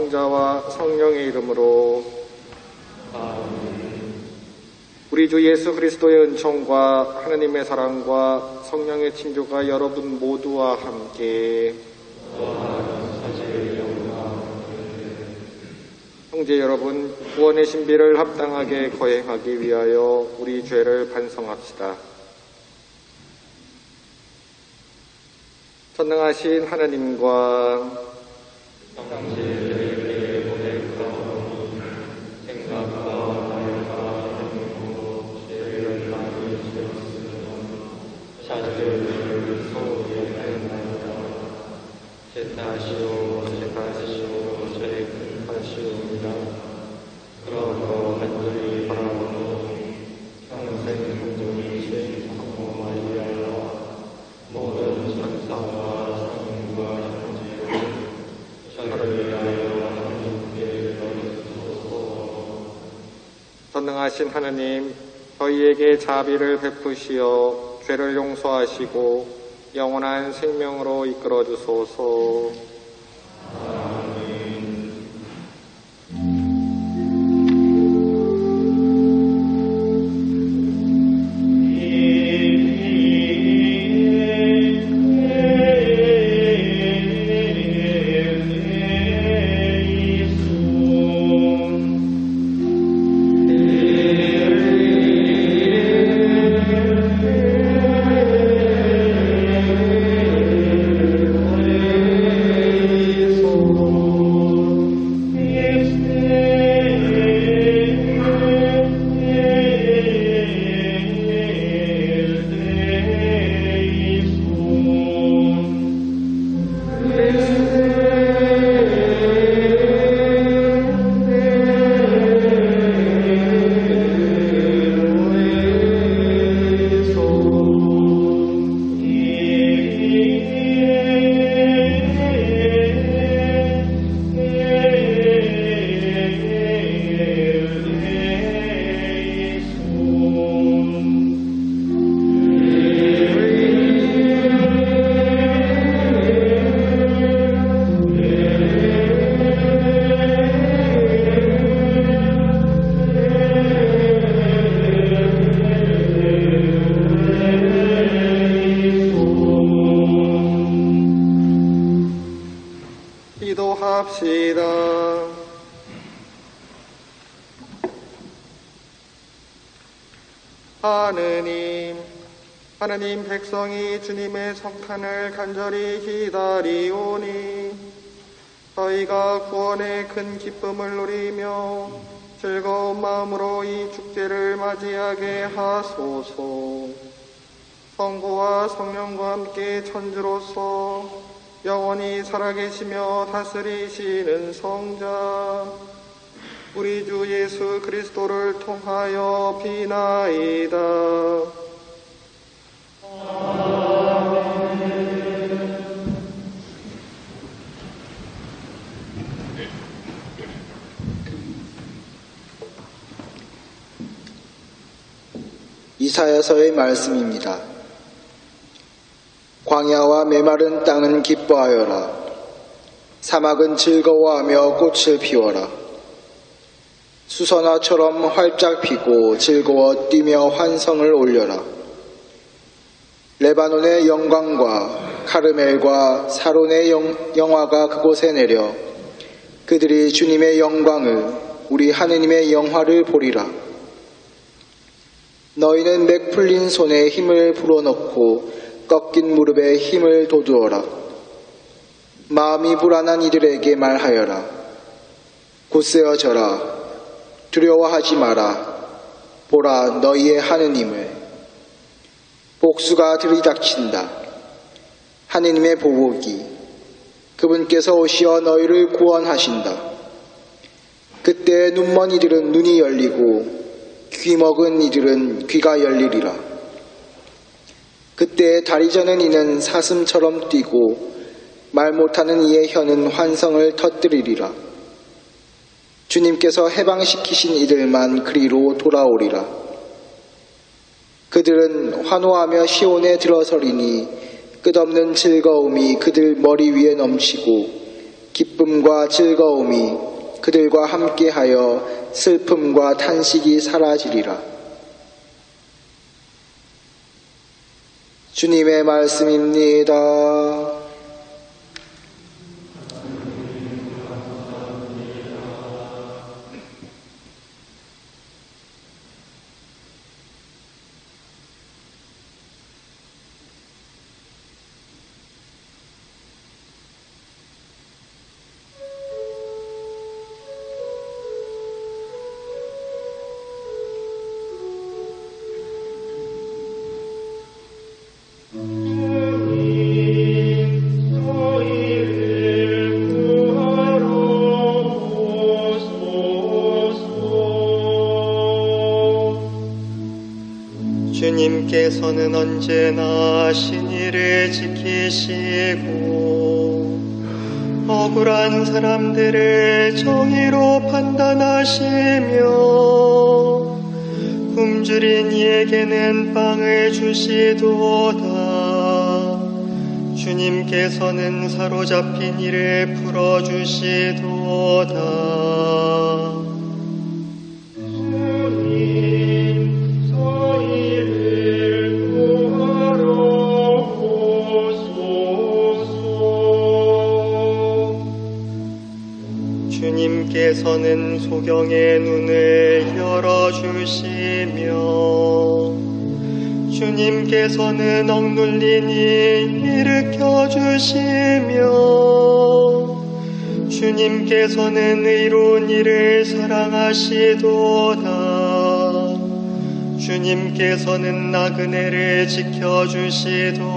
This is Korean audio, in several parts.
성자와 성령의 이름으로 우리 주 예수 그리스도의 은총과 하느님의 사랑과 성령의 친교가 여러분 모두와 함께 형제 여러분, 구원의 신비를 합당하게 거행하기 위하여 우리 죄를 반성합시다. 전능하신 하나님과 전능하신 하느님, 저희에게 자비를 베푸시어 죄를 용서하시고 영원한 생명으로 이끌어 주소서. 기도합시다. 하느님 백성이 주님의 성탄을 간절히 기다리오니 저희가 구원의 큰 기쁨을 누리며 즐거운 마음으로 이 축제를 맞이하게 하소서. 성부와 성령과 함께 천주로서 영원히 살아계시며 다스리시는 성자 우리 주 예수 그리스도를 통하여 비나이다. 이사야서의 말씀입니다. 광야와 메마른 땅은 기뻐하여라. 사막은 즐거워하며 꽃을 피워라. 수선화처럼 활짝 피고 즐거워 뛰며 환성을 올려라. 레바논의 영광과 카르멜과 사론의 영화가 그곳에 내려 그들이 주님의 영광을 우리 하느님의 영화를 보리라. 너희는 맥 풀린 손에 힘을 불어넣고 꺾인 무릎에 힘을 돋우어라. 마음이 불안한 이들에게 말하여라. 굳세어져라. 두려워하지 마라. 보라, 너희의 하느님을. 복수가 들이닥친다. 하느님의 보복이. 그분께서 오시어 너희를 구원하신다. 그때 눈먼 이들은 눈이 열리고 귀 먹은 이들은 귀가 열리리라. 그때 다리 저는 이는 사슴처럼 뛰고 말 못하는 이의 혀는 환성을 터뜨리리라. 주님께서 해방시키신 이들만 그리로 돌아오리라. 그들은 환호하며 시온에 들어서리니 끝없는 즐거움이 그들 머리 위에 넘치고 기쁨과 즐거움이 그들과 함께하여 슬픔과 탄식이 사라지리라. 주님의 말씀입니다. 주님께서는 언제나 신의를 지키시고 억울한 사람들을 정의로 판단하시며 굶주린 이에게는 빵을 주시도다. 주님께서는 사로잡힌 이를 풀어주시도다. 주님께서는 소경의 눈을 열어주시며 주님께서는 억눌린 이 일으켜 주시며 주님께서는 의로운 이를 사랑하시도다. 주님께서는 나그네를 지켜주시도다.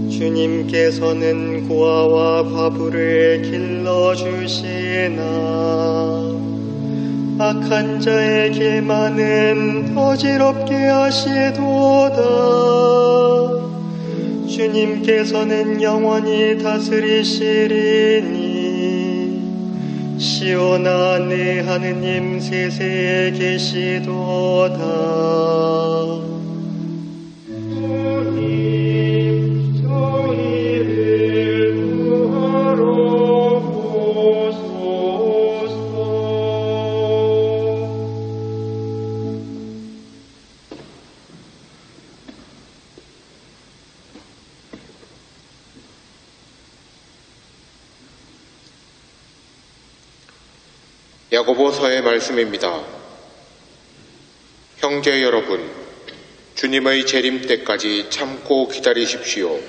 주님께서는 고아와 과부를 길러주시나 악한 자의 길만은 어지럽게 하시도다. 주님께서는 영원히 다스리시리니 시온아 내 하느님 세세에 계시도다. 야고보서의 말씀입니다. 형제 여러분, 주님의 재림 때까지 참고 기다리십시오.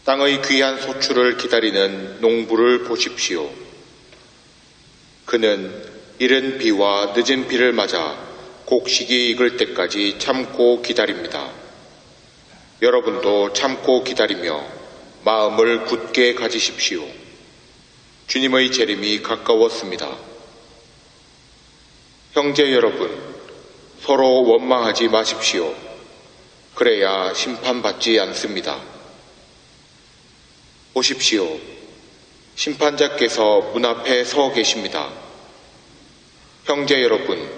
땅의 귀한 소출을 기다리는 농부를 보십시오. 그는 이른 비와 늦은 비를 맞아 곡식이 익을 때까지 참고 기다립니다. 여러분도 참고 기다리며 마음을 굳게 가지십시오. 주님의 재림이 가까웠습니다. 형제 여러분, 서로 원망하지 마십시오. 그래야 심판받지 않습니다. 보십시오. 심판자께서 문 앞에 서 계십니다. 형제 여러분,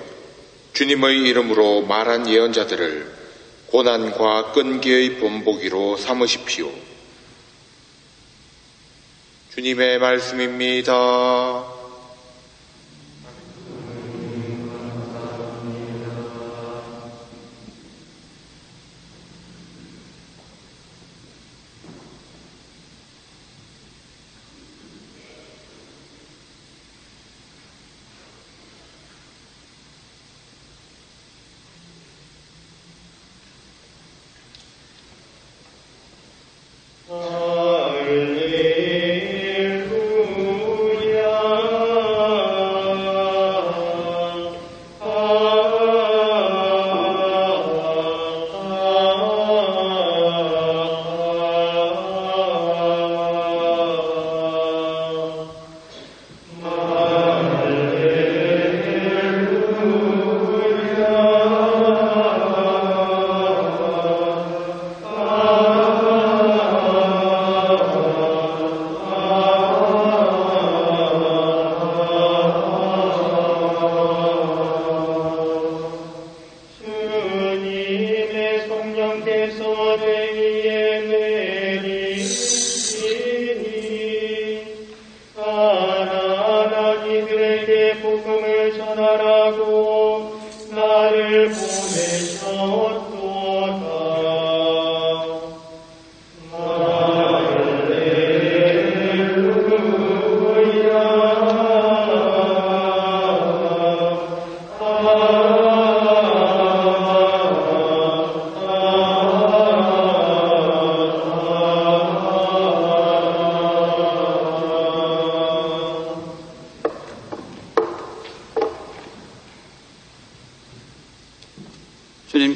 주님의 이름으로 말한 예언자들을 고난과 끈기의 본보기로 삼으십시오. 주님의 말씀입니다. 할렐루야.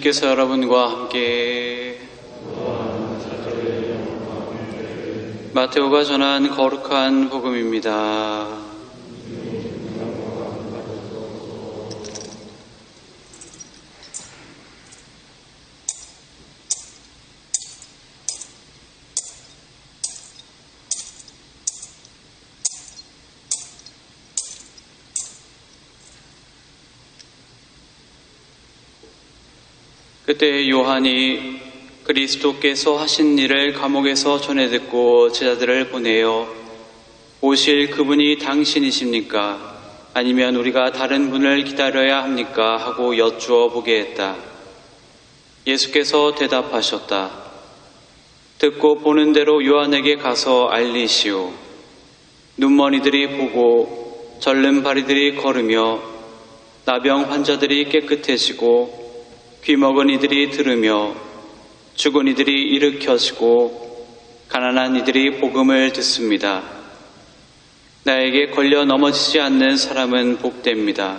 주님께서 여러분과 함께 마테오가 전한 거룩한 복음입니다. 그때 요한이 그리스도께서 하신 일을 감옥에서 전해 듣고 제자들을 보내어 오실 그분이 당신이십니까? 아니면 우리가 다른 분을 기다려야 합니까? 하고 여쭈어 보게 했다. 예수께서 대답하셨다. 듣고 보는 대로 요한에게 가서 알리시오. 눈머니들이 보고 절름발이들이 걸으며 나병 환자들이 깨끗해지고 귀먹은 이들이 들으며 죽은 이들이 일으켜지고 가난한 이들이 복음을 듣습니다. 나에게 걸려 넘어지지 않는 사람은 복됩니다.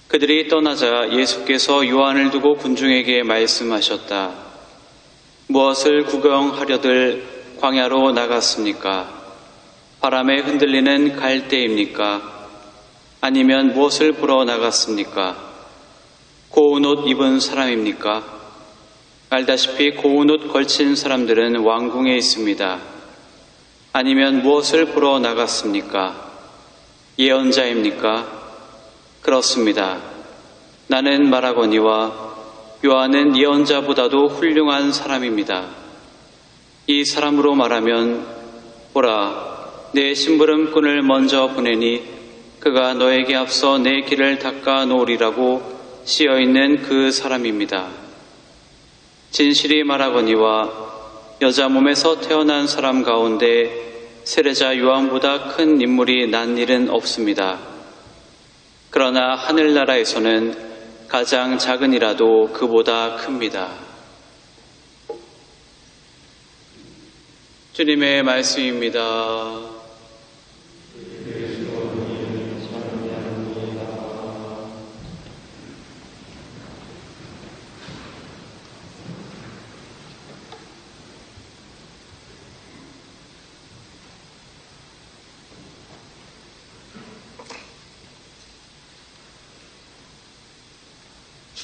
그들이 떠나자 예수께서 요한을 두고 군중에게 말씀하셨다. 무엇을 구경하려들 광야로 나갔습니까? 바람에 흔들리는 갈대입니까? 아니면 무엇을 보러 나갔습니까? 고운 옷 입은 사람입니까? 알다시피 고운 옷 걸친 사람들은 왕궁에 있습니다. 아니면 무엇을 보러 나갔습니까? 예언자입니까? 그렇습니다. 나는 말하거니와 요한은 예언자보다도 훌륭한 사람입니다. 이 사람으로 말하면 보라, 내 심부름꾼을 먼저 보내니 그가 너에게 앞서 내 길을 닦아 놓으리라고 씌어있는 그 사람입니다. 진실이 말하거니와 여자 몸에서 태어난 사람 가운데 세례자 요한보다 큰 인물이 난 일은 없습니다. 그러나 하늘나라에서는 가장 작은 이라도 그보다 큽니다. 주님의 말씀입니다.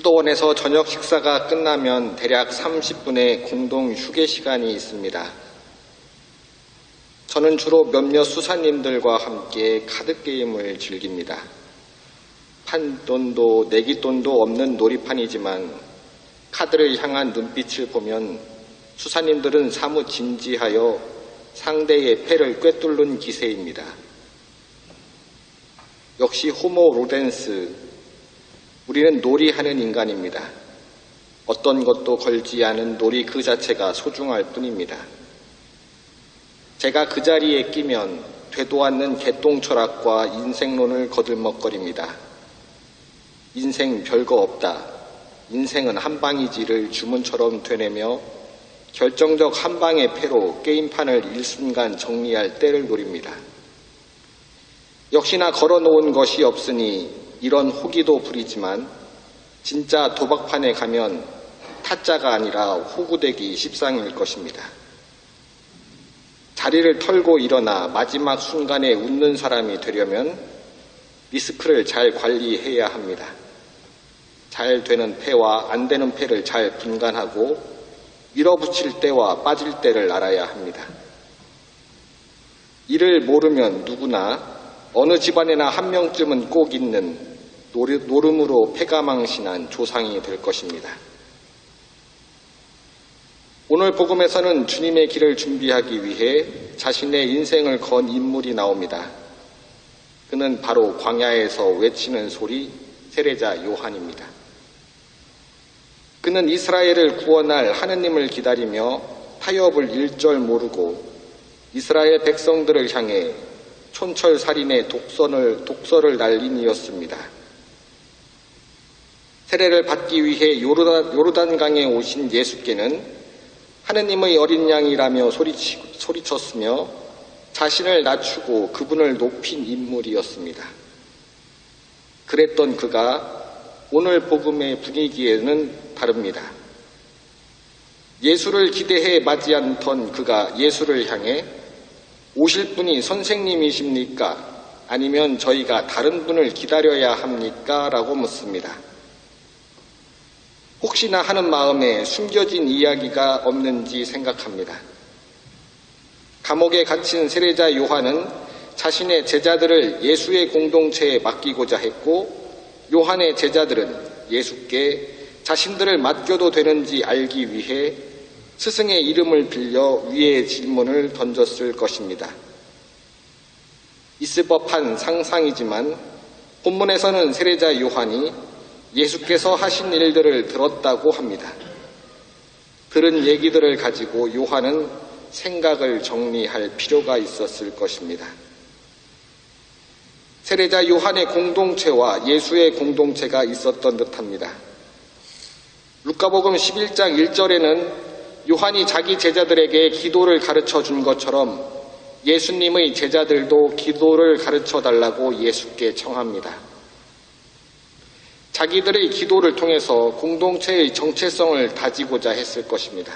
수도원에서 저녁 식사가 끝나면 대략 30분의 공동 휴게 시간이 있습니다. 저는 주로 몇몇 수사님들과 함께 카드게임을 즐깁니다. 판돈도 내기돈도 없는 놀이판이지만 카드를 향한 눈빛을 보면 수사님들은 사뭇 진지하여 상대의 패를 꿰뚫는 기세입니다. 역시 호모 로덴스, 우리는 놀이하는 인간입니다. 어떤 것도 걸지 않은 놀이 그 자체가 소중할 뿐입니다. 제가 그 자리에 끼면 되도 않는 개똥 철학과 인생론을 거들먹거립니다. 인생 별거 없다. 인생은 한 방이지를 주문처럼 되뇌며 결정적 한 방의 패로 게임판을 일순간 정리할 때를 노립니다. 역시나 걸어놓은 것이 없으니 이런 호기도 부리지만 진짜 도박판에 가면 타짜가 아니라 호구되기 십상일 것입니다. 자리를 털고 일어나 마지막 순간에 웃는 사람이 되려면 리스크를 잘 관리해야 합니다. 잘 되는 패와 안 되는 패를 잘 분간하고 밀어붙일 때와 빠질 때를 알아야 합니다. 이를 모르면 누구나 어느 집안에나 한 명쯤은 꼭 있는 노름으로 패가망신한 조상이 될 것입니다. 오늘 복음에서는 주님의 길을 준비하기 위해 자신의 인생을 건 인물이 나옵니다. 그는 바로 광야에서 외치는 소리 세례자 요한입니다. 그는 이스라엘을 구원할 하느님을 기다리며 타협을 일절 모르고 이스라엘 백성들을 향해 촌철살인의 독설을 날린 이였습니다. 세례를 받기 위해 요르단강에 오신 예수께는 하느님의 어린 양이라며 소리쳤으며 자신을 낮추고 그분을 높인 인물이었습니다. 그랬던 그가 오늘 복음의 분위기에는 다릅니다. 예수를 기대해 맞이하던 그가 예수를 향해 오실 분이 선생님이십니까? 아니면 저희가 다른 분을 기다려야 합니까? 라고 묻습니다. 혹시나 하는 마음에 숨겨진 이야기가 없는지 생각합니다. 감옥에 갇힌 세례자 요한은 자신의 제자들을 예수의 공동체에 맡기고자 했고, 요한의 제자들은 예수께 자신들을 맡겨도 되는지 알기 위해 스승의 이름을 빌려 위의 질문을 던졌을 것입니다. 있을 법한 상상이지만 본문에서는 세례자 요한이 예수께서 하신 일들을 들었다고 합니다. 들은 얘기들을 가지고 요한은 생각을 정리할 필요가 있었을 것입니다. 세례자 요한의 공동체와 예수의 공동체가 있었던 듯합니다. 루카복음 11장 1절에는 요한이 자기 제자들에게 기도를 가르쳐 준 것처럼 예수님의 제자들도 기도를 가르쳐 달라고 예수께 청합니다. 자기들의 기도를 통해서 공동체의 정체성을 다지고자 했을 것입니다.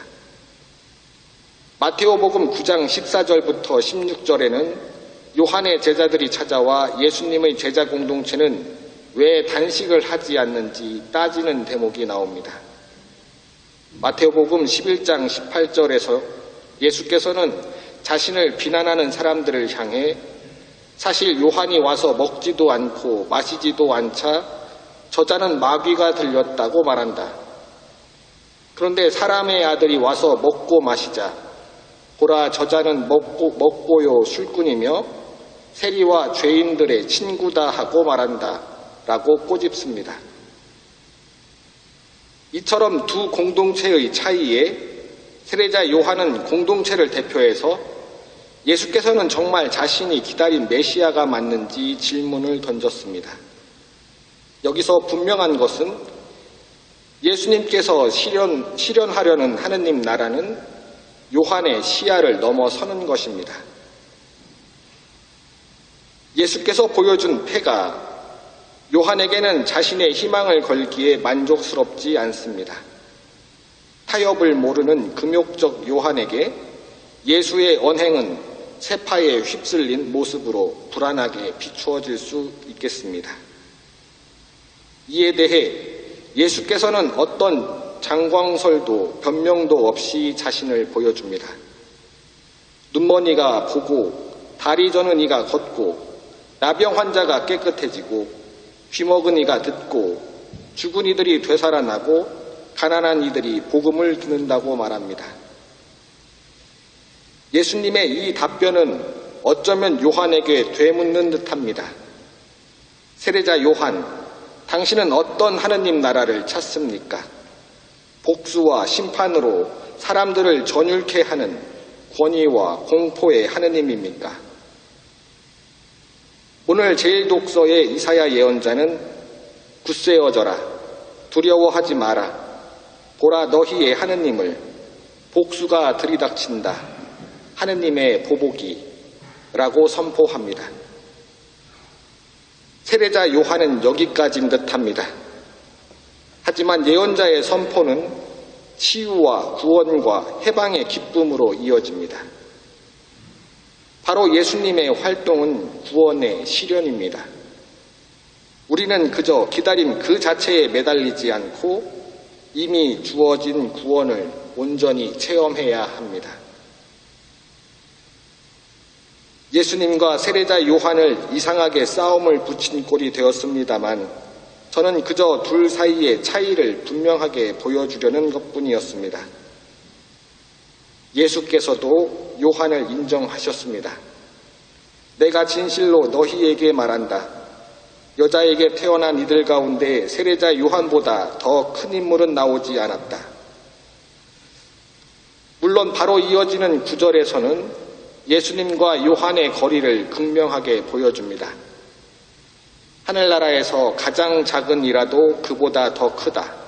마테오복음 9장 14절부터 16절에는 요한의 제자들이 찾아와 예수님의 제자 공동체는 왜 단식을 하지 않는지 따지는 대목이 나옵니다. 마테오복음 11장 18절에서 예수께서는 자신을 비난하는 사람들을 향해 사실 요한이 와서 먹지도 않고 마시지도 않자 저자는 마귀가 들렸다고 말한다. 그런데 사람의 아들이 와서 먹고 마시자 보라 저자는 먹보요 술꾼이며 세리와 죄인들의 친구다 하고 말한다 라고 꼬집습니다. 이처럼 두 공동체의 차이에 세례자 요한은 공동체를 대표해서 예수께서는 정말 자신이 기다린 메시아가 맞는지 질문을 던졌습니다. 여기서 분명한 것은 예수님께서 실현하려는 하느님 나라는 요한의 시야를 넘어서는 것입니다. 예수께서 보여준 패가 요한에게는 자신의 희망을 걸기에 만족스럽지 않습니다. 타협을 모르는 금욕적 요한에게 예수의 언행은 세파에 휩쓸린 모습으로 불안하게 비추어질 수 있겠습니다. 이에 대해 예수께서는 어떤 장광설도 변명도 없이 자신을 보여줍니다. 눈먼이가 보고 다리 저는 이가 걷고 나병 환자가 깨끗해지고 귀먹은 이가 듣고 죽은 이들이 되살아나고 가난한 이들이 복음을 듣는다고 말합니다. 예수님의 이 답변은 어쩌면 요한에게 되묻는 듯합니다. 세례자 요한, 당신은 어떤 하느님 나라를 찾습니까? 복수와 심판으로 사람들을 전율케 하는 권위와 공포의 하느님입니까? 오늘 제1독서의 이사야 예언자는 굳세어져라, 두려워하지 마라, 보라 너희의 하느님을, 복수가 들이닥친다, 하느님의 보복이 라고 선포합니다. 세례자 요한은 여기까지인 듯합니다. 하지만 예언자의 선포는 치유와 구원과 해방의 기쁨으로 이어집니다. 바로 예수님의 활동은 구원의 실현입니다. 우리는 그저 기다림 그 자체에 매달리지 않고 이미 주어진 구원을 온전히 체험해야 합니다. 예수님과 세례자 요한을 이상하게 싸움을 붙인 꼴이 되었습니다만 저는 그저 둘 사이의 차이를 분명하게 보여주려는 것뿐이었습니다. 예수께서도 요한을 인정하셨습니다. 내가 진실로 너희에게 말한다. 여자에게 태어난 이들 가운데 세례자 요한보다 더 큰 인물은 나오지 않았다. 물론 바로 이어지는 구절에서는 예수님과 요한의 거리를 극명하게 보여줍니다. 하늘나라에서 가장 작은 이라도 그보다 더 크다.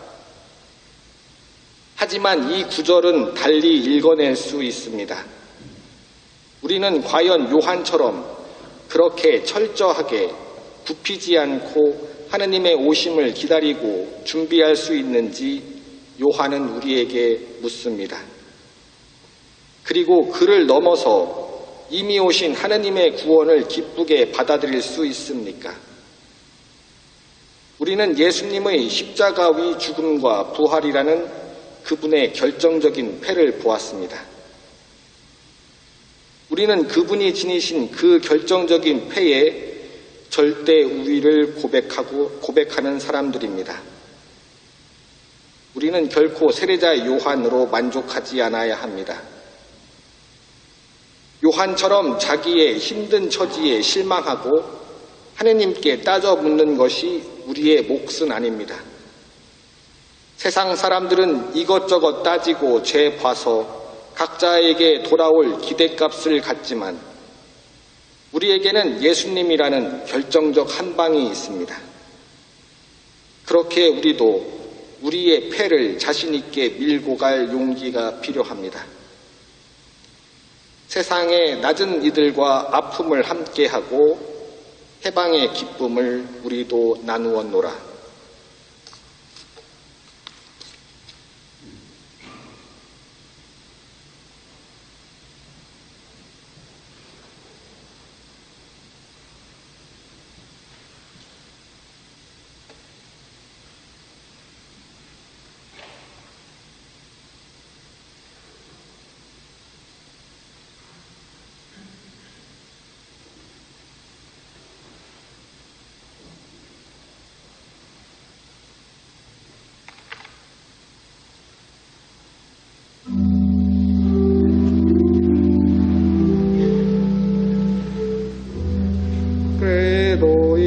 하지만 이 구절은 달리 읽어낼 수 있습니다. 우리는 과연 요한처럼 그렇게 철저하게 굽히지 않고 하느님의 오심을 기다리고 준비할 수 있는지 요한은 우리에게 묻습니다. 그리고 그를 넘어서 이미 오신 하느님의 구원을 기쁘게 받아들일 수 있습니까? 우리는 예수님의 십자가 위 죽음과 부활이라는 그분의 결정적인 패를 보았습니다. 우리는 그분이 지니신 그 결정적인 패에 절대 우위를 고백하는 사람들입니다. 우리는 결코 세례자 요한으로 만족하지 않아야 합니다. 요한처럼 자기의 힘든 처지에 실망하고 하느님께 따져 묻는 것이 우리의 몫은 아닙니다. 세상 사람들은 이것저것 따지고 재봐서 각자에게 돌아올 기대값을 갖지만 우리에게는 예수님이라는 결정적 한 방이 있습니다. 그렇게 우리도 우리의 패를 자신 있게 밀고 갈 용기가 필요합니다. 세상의 낮은 이들과 아픔을 함께하고 해방의 기쁨을 우리도 나누었노라. Adore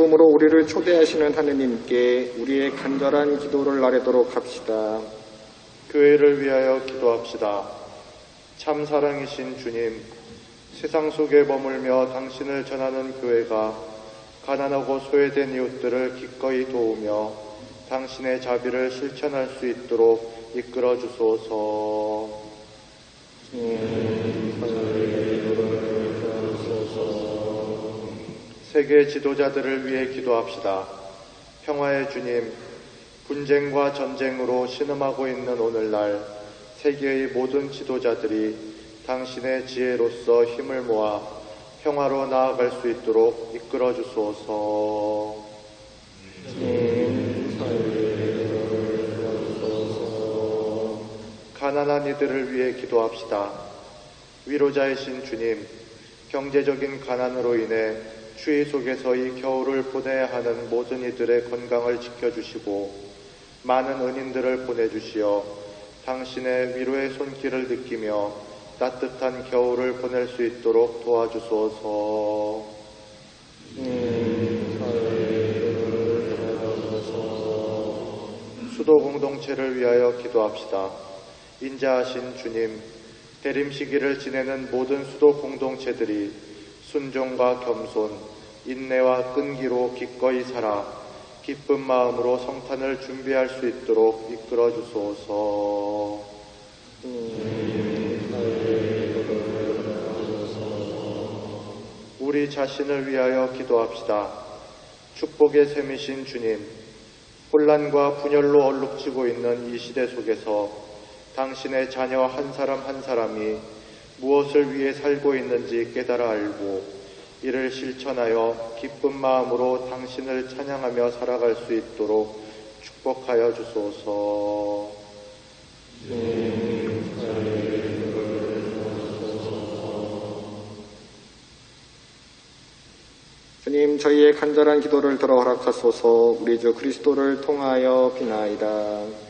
이름으로 우리를 초대하시는 하느님께 우리의 간절한 기도를 아뢰도록 합시다. 교회를 위하여 기도합시다. 참 사랑이신 주님, 세상 속에 머물며 당신을 전하는 교회가 가난하고 소외된 이웃들을 기꺼이 도우며 당신의 자비를 실천할 수 있도록 이끌어 주소서. 세계 지도자들을 위해 기도합시다. 평화의 주님, 분쟁과 전쟁으로 신음하고 있는 오늘날 세계의 모든 지도자들이 당신의 지혜로서 힘을 모아 평화로 나아갈 수 있도록 이끌어 주소서. 가난한 이들을 위해 기도합시다. 위로자이신 주님, 경제적인 가난으로 인해 추위 속에서의 겨울을 보내야 하는 모든 이들의 건강을 지켜주시고 많은 은인들을 보내주시어 당신의 위로의 손길을 느끼며 따뜻한 겨울을 보낼 수 있도록 도와주소서. 수도 공동체를 위하여 기도합시다. 인자하신 주님, 대림 시기를 지내는 모든 수도 공동체들이 순종과 겸손, 인내와 끈기로 기꺼이 살아 기쁜 마음으로 성탄을 준비할 수 있도록 이끌어 주소서. 우리 자신을 위하여 기도합시다. 축복의 셈이신 주님, 혼란과 분열로 얼룩지고 있는 이 시대 속에서 당신의 자녀 한 사람 한 사람이 무엇을 위해 살고 있는지 깨달아 알고 이를 실천하여 기쁜 마음으로 당신을 찬양하며 살아갈 수 있도록 축복하여 주소서. 주님, 저희의 간절한 기도를 들어 허락하소서. 우리 주 그리스도를 통하여 비나이다.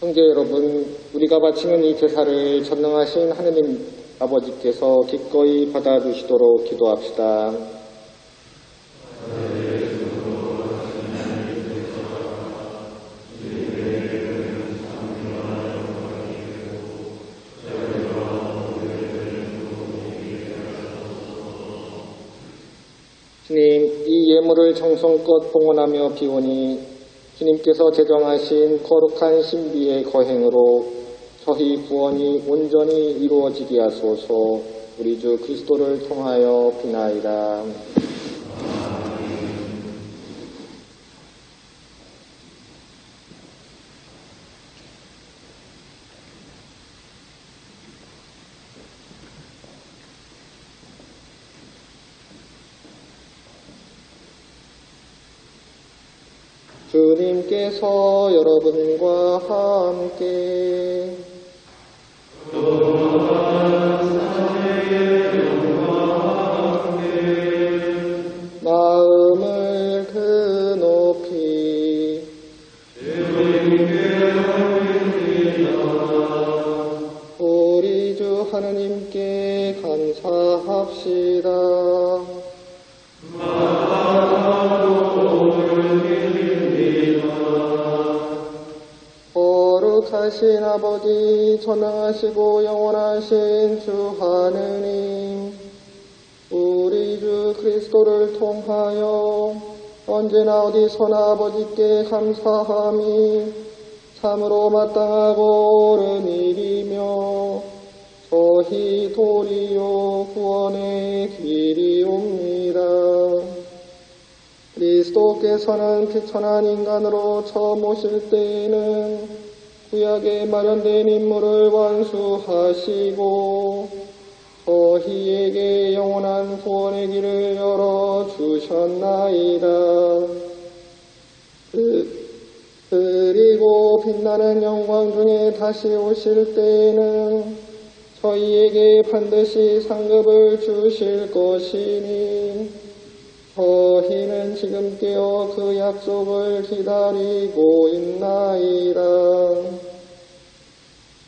형제 여러분, 우리가 바치는 이 제사를 전능하신 하느님 아버지께서 기꺼이 받아주시도록 기도합시다. 주님, 이 예물을 정성껏 봉헌하며 비오니 주님께서 제정하신 거룩한 신비의 거행으로 저희 구원이 온전히 이루어지게 하소서. 우리 주 그리스도를 통하여 비나이다. 주님께서 여러분과 함께 마음을 높이 우리 주 하느님께 감사합시다. 거룩하신 아버지, 전능하시고 영원하신 주 하느님, 우리 주 그리스도를 통하여 언제나 어디서나 아버지께 감사함이 참으로 마땅하고 옳은 일이며 저희 도리요 구원의 길이옵니다. 그리스도께서는 피천한 인간으로 처음 오실 때에는 구약에 마련된 인물을 완수하시고 저희에게 영원한 구원의 길을 열어주셨나이다. 그리고 빛나는 영광 중에 다시 오실 때에는 저희에게 반드시 상급을 주실 것이니 저희는 지금 깨어 그 약속을 기다리고 있나이다.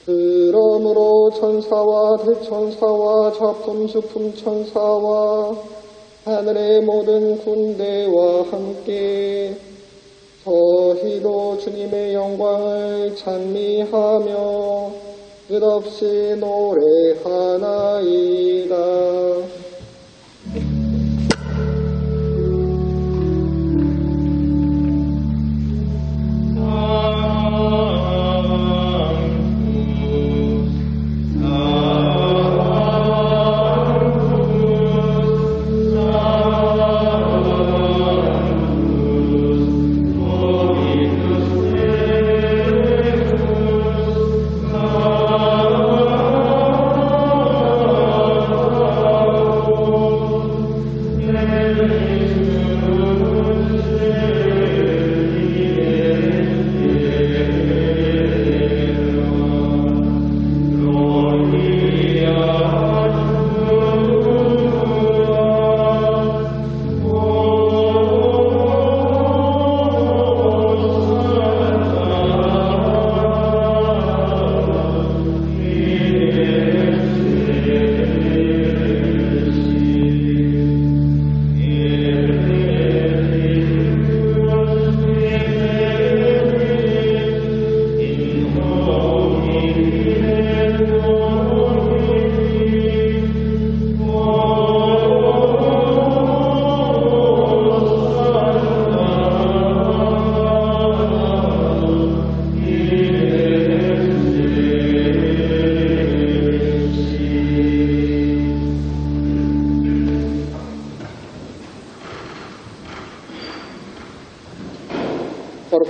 그러므로 천사와 대천사와 좌품수품 천사와 하늘의 모든 군대와 함께 저희도 주님의 영광을 찬미하며 끝없이 노래하나이다.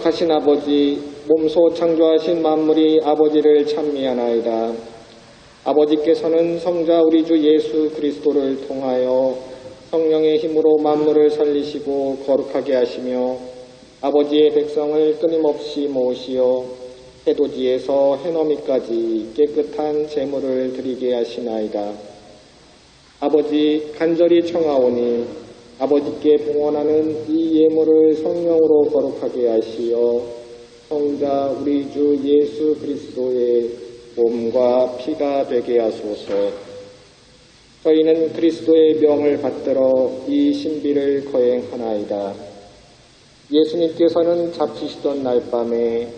거룩하신 아버지, 몸소 창조하신 만물이 아버지를 찬미하나이다. 아버지께서는 성자 우리 주 예수 그리스도를 통하여 성령의 힘으로 만물을 살리시고 거룩하게 하시며 아버지의 백성을 끊임없이 모으시어 해돋이에서 해넘이까지 깨끗한 제물을 드리게 하시나이다. 아버지, 간절히 청하오니 아버지께 봉헌하는 이 예물을 성령으로 거룩하게 하시어 성자 우리 주 예수 그리스도의 몸과 피가 되게 하소서. 저희는 그리스도의 명을 받들어 이 신비를 거행하나이다. 예수님께서는 잡히시던 날 밤에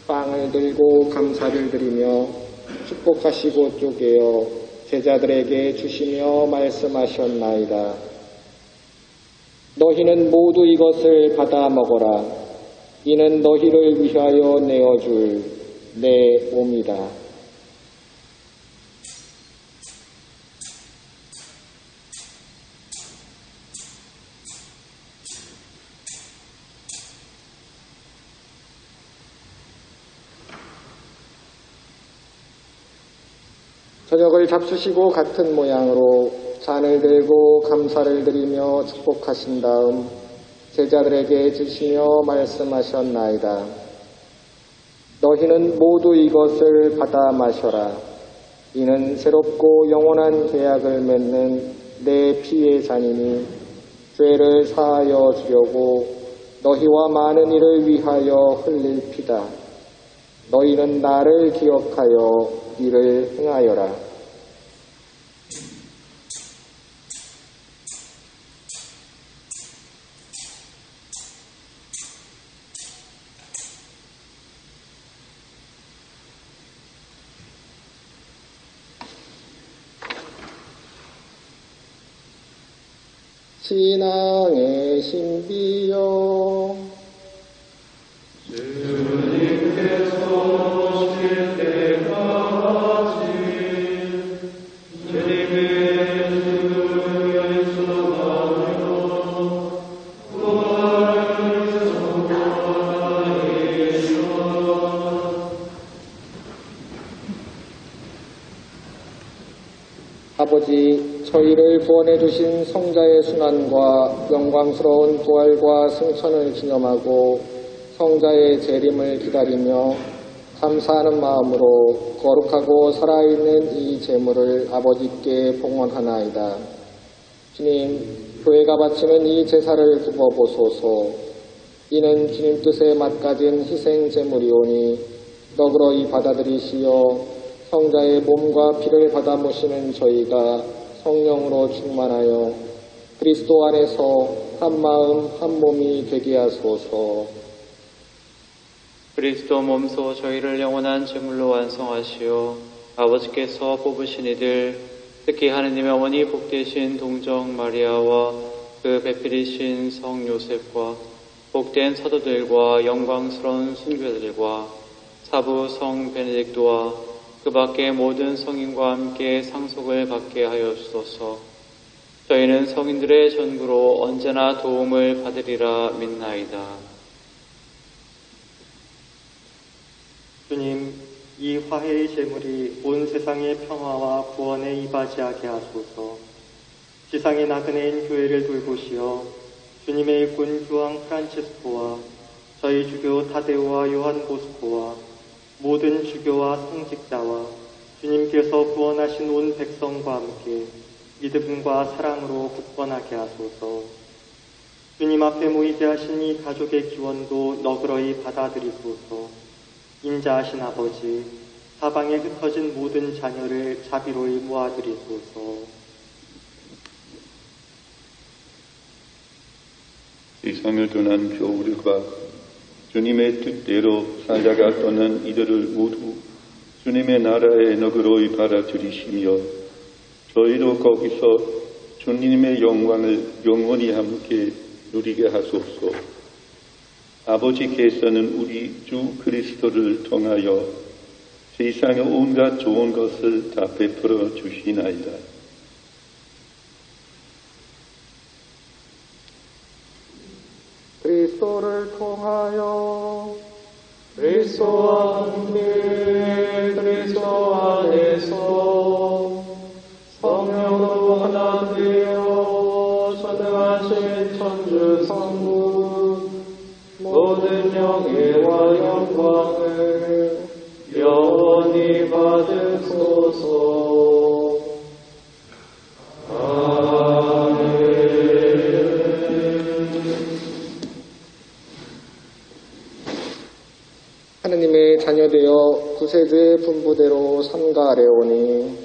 빵을 들고 감사를 드리며 축복하시고 쪼개어 제자들에게 주시며 말씀하셨나이다. 너희는 모두 이것을 받아 먹어라. 이는 너희를 위하여 내어줄 내 몸이다. 저녁을 잡수시고 같은 모양으로 잔을 들고 감사를 드리며 축복하신 다음 제자들에게 주시며 말씀하셨나이다. 너희는 모두 이것을 받아 마셔라. 이는 새롭고 영원한 계약을 맺는 내 피의 잔이니 죄를 사하여 주려고 너희와 많은 이를 위하여 흘릴 피다. 너희는 나를 기억하여 이를 행하여라. 신앙의 신비여 주님께서 오실 때까지 주님의 주를 연습하며 부활을 선포하리라. 아버지, 저희를 구원해 주신 성자의 순환과 영광스러운 부활과 승천을 기념하고 성자의 재림을 기다리며 감사하는 마음으로 거룩하고 살아있는 이 제물을 아버지께 봉헌하나이다. 주님, 교회가 바치는 이 제사를 굽어보소서. 이는 주님 뜻에 맞가진 희생 제물이오니 너그러이 받아들이시어 성자의 몸과 피를 받아 모시는 저희가 성령으로 충만하여 그리스도 안에서 한 마음 한 몸이 되게 하소서. 그리스도 몸소 저희를 영원한 제물로 완성하시어 아버지께서 뽑으신 이들, 특히 하느님의 어머니 복되신 동정 마리아와 그 배필이신 성 요셉과 복된 사도들과 영광스러운 순교자들과 사부 성 베네딕토와 그 밖의 모든 성인과 함께 상속을 받게 하여 주소서. 저희는 성인들의 전구로 언제나 도움을 받으리라 믿나이다. 주님, 이 화해의 제물이 온 세상의 평화와 구원에 이바지하게 하소서. 지상의 나그네인 교회를 돌보시어 주님의 일꾼 교황 프란체스코와 저희 주교 타데오와 요한 보스코와 모든 주교와 성직자와 주님께서 구원하신 온 백성과 함께 믿음과 사랑으로 굳건하게 하소서. 주님 앞에 모이게 하신 이 가족의 기원도 너그러이 받아들이소서. 인자하신 아버지, 사방에 흩어진 모든 자녀를 자비로이 모아드리소서. 세상을 떠난 교우들과 주님의 뜻대로 살다가 떠난 이들을 모두 주님의 나라에 너그러이 받아들이시며 저희도 거기서 주님의 영광을 영원히 함께 누리게 하소서. 아버지께서는 우리 주 그리스도를 통하여 세상의 온갖 좋은 것을 다 베풀어 주시나이다. 그리스도를 통하여 그리스도와 함께 그리스도 안에서 성령으로 하나 되어 전능하신 천주 성부 모든 영예와 영광을 영원히 받으소서. 후세들의 분부대로 삼가하려오니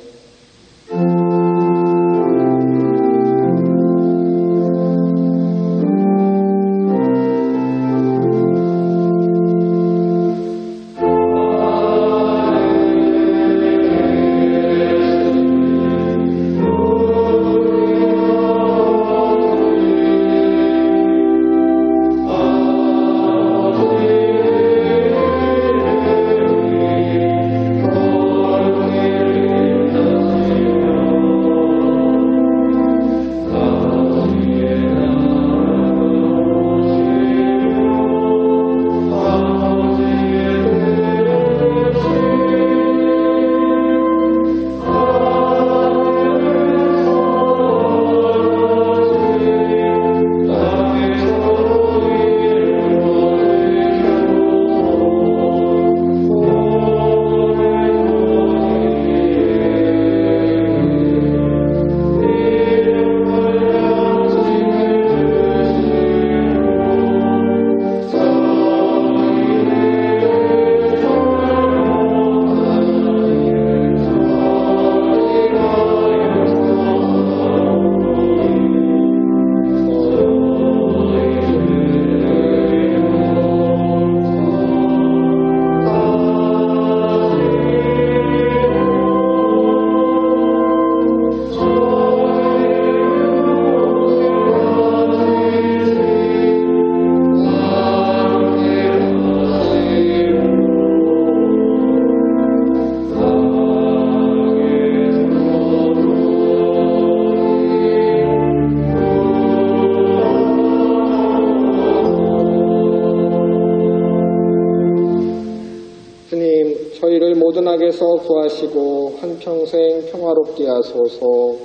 저희를 모든 악에서 구하시고 한평생 평화롭게 하소서.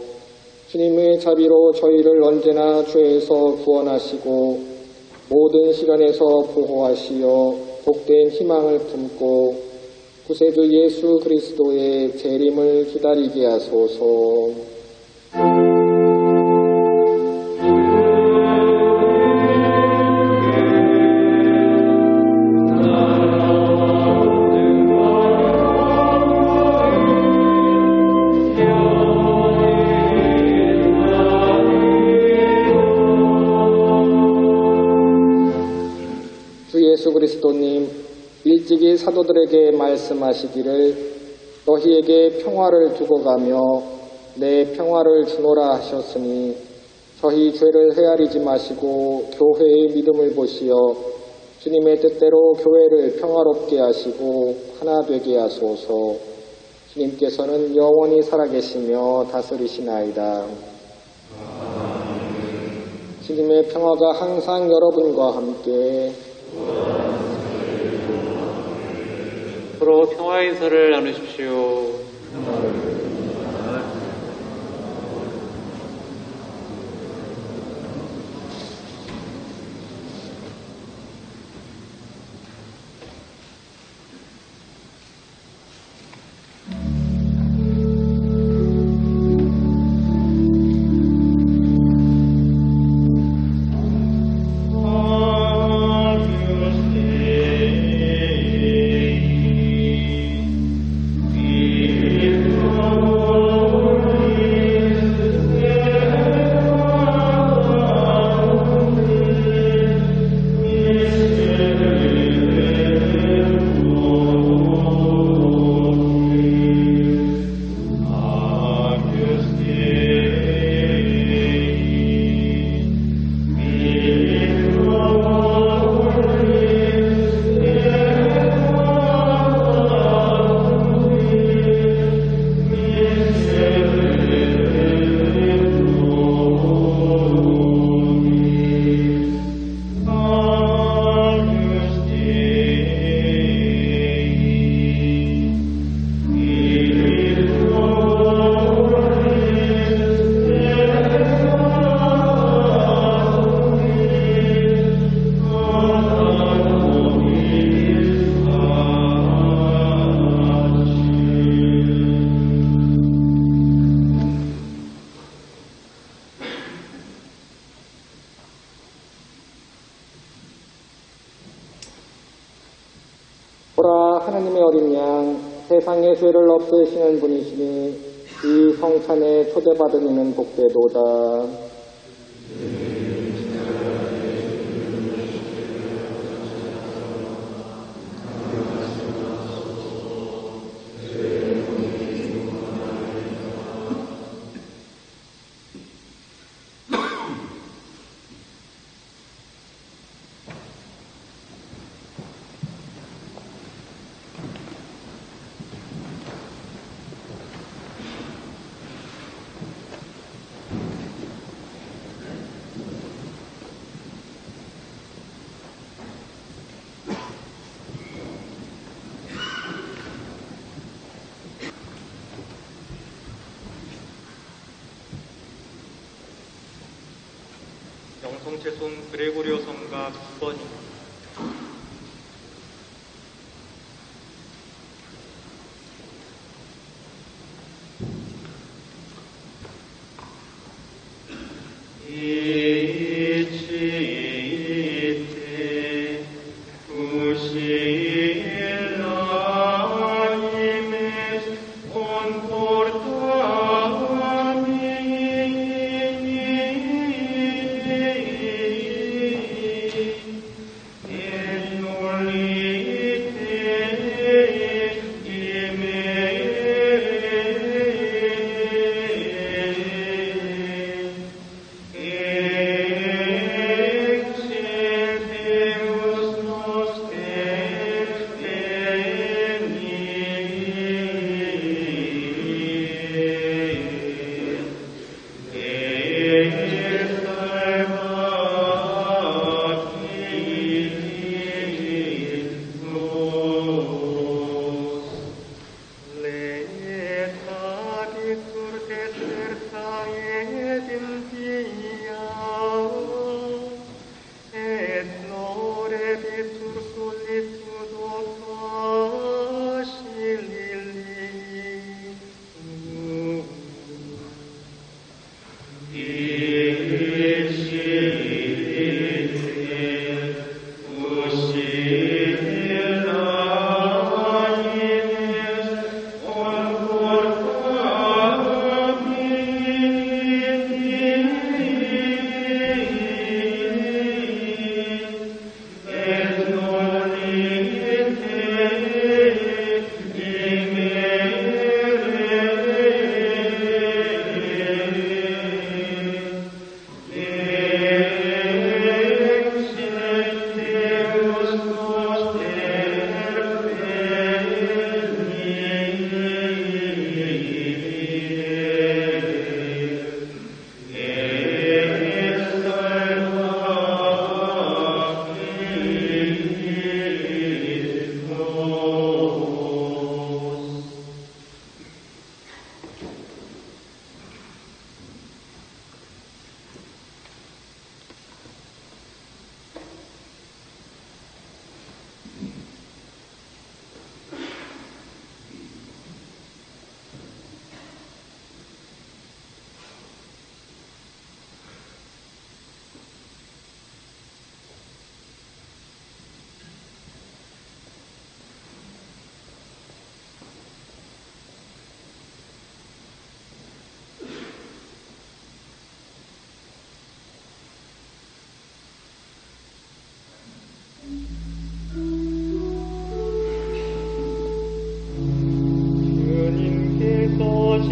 주님의 자비로 저희를 언제나 죄에서 구원하시고 모든 시간에서 보호하시어 복된 희망을 품고 구세주 예수 그리스도의 재림을 기다리게 하소서. 예수 그리스도님, 일찍이 사도들에게 말씀하시기를 너희에게 평화를 두고 가며 내 평화를 주노라 하셨으니 저희 죄를 헤아리지 마시고 교회의 믿음을 보시어 주님의 뜻대로 교회를 평화롭게 하시고 하나 되게 하소서. 주님께서는 영원히 살아계시며 다스리시나이다. 주님의 평화가 항상 여러분과 함께 서로 평화의 인사를 나누십시오. Oh 세상의 죄를 없애시는 분이시니 이 성찬에 초대받은 이는 복되도다. 영성체손 그레고리오 성가 9번입니다.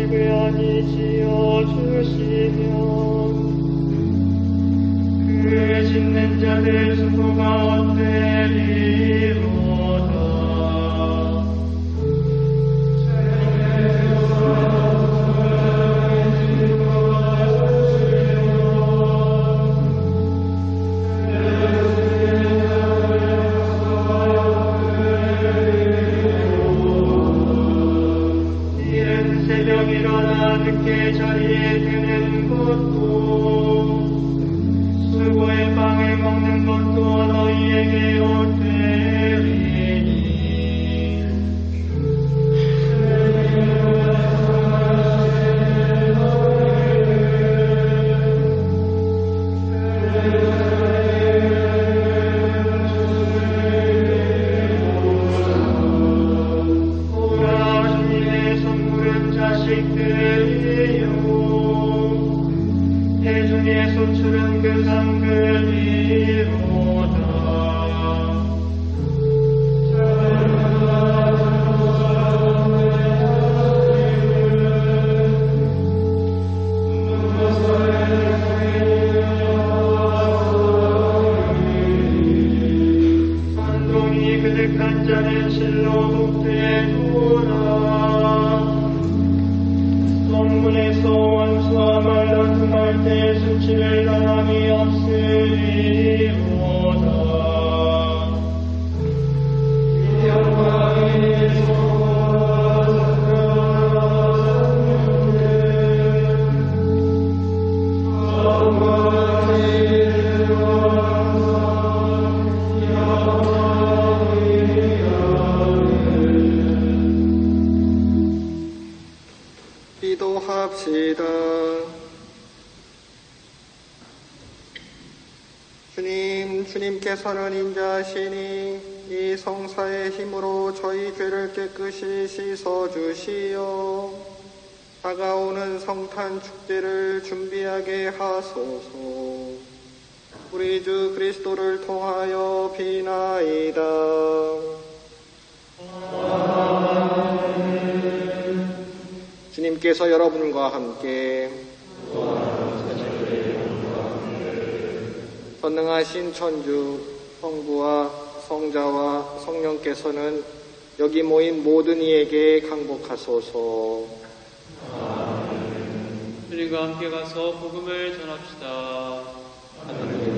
지배하니 지어주시면 그 짓는 자들 수고가 헛되리로다. 늦게 자리에 드는 것도 수고의 빵을 먹는 것도 너희에게 헛되리니 오라 기도합시다. 주님께서는 인자하시니 이 성사의 힘으로 저희 죄를 깨끗이 씻어주시어 다가오는 성탄 축제를 준비하게 하소서. 우리 주 그리스도를 통하여 비나이다. 주님께서 여러분과 함께 전능하신 천주 성부와 성자와 성령께서는 여기 모인 모든 이에게 강복하소서. 주님과 함께 가서 복음을 전합시다.